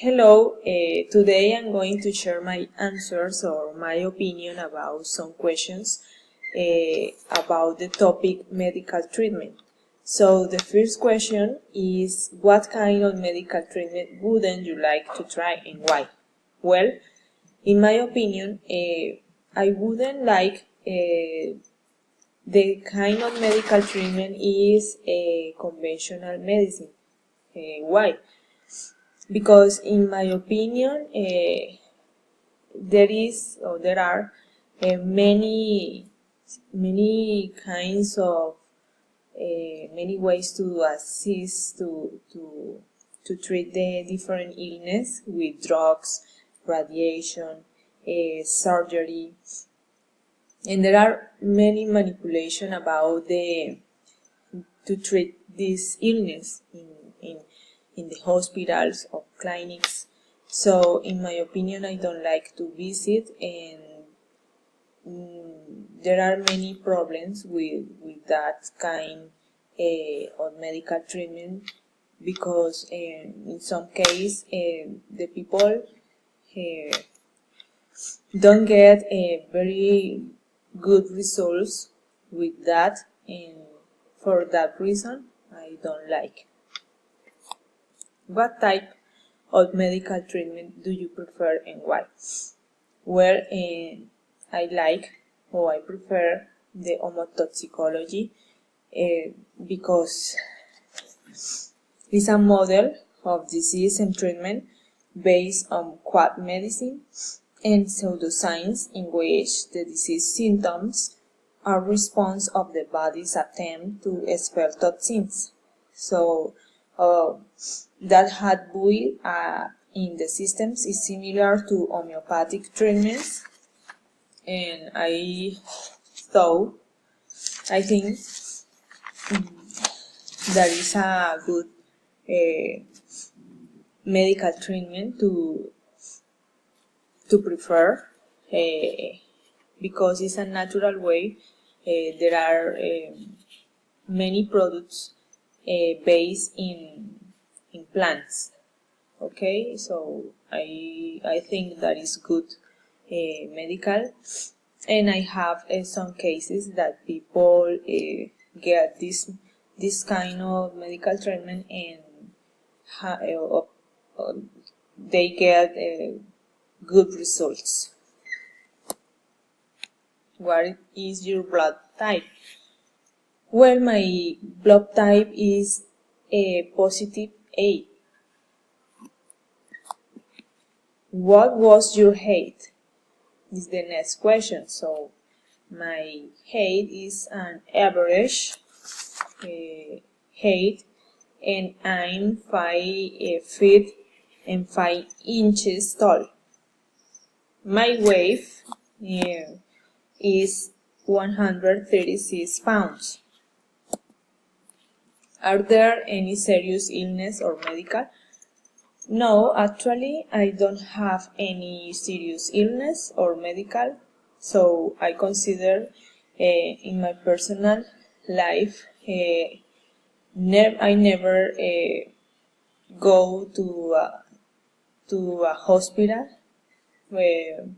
Hello, today I'm going to share my answers or my opinion about some questions about the topic medical treatment. So the first question is, what kind of medical treatment wouldn't you like to try and why? Well, in my opinion, I wouldn't like the kind of medical treatment is conventional medicine. Why? Because in my opinion, there are many kinds of many ways to assist to treat the different illness with drugs, radiation, surgery, and there are many manipulation about to treat this illness in the hospitals or clinics. So in my opinion, I don't like to visit, and there are many problems with that kind of medical treatment, because in some case the people don't get very good results with that, and for that reason I don't like. What type of medical treatment do you prefer and why? Well, I like or I prefer the homotoxicology because it's a model of disease and treatment based on quad medicine and pseudoscience, in which the disease symptoms are response of the body's attempt to expel toxins. So that had built in the systems is similar to homeopathic treatments, and I think that is a good medical treatment to prefer, because it's a natural way. There are many products based in plants. Okay, so I think that is good medical, and I have some cases that people get this kind of medical treatment, and they get good results. What is your blood type? Well, my blood type is a positive A. What was your height? Is the next question. So my height is an average height, and I'm 5 feet and 5 inches tall. My weight is 136 pounds. Are there any serious illness or medical? No, actually, I don't have any serious illness or medical, so I consider in my personal life I never go to a hospital. Where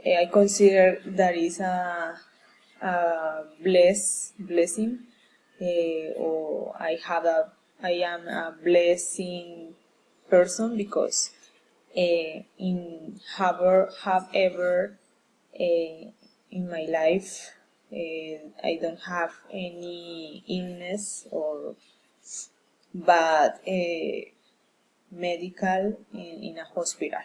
I consider that is a blessing, or I am a blessing person, because have ever in my life I don't have any illness or bad medical in a hospital.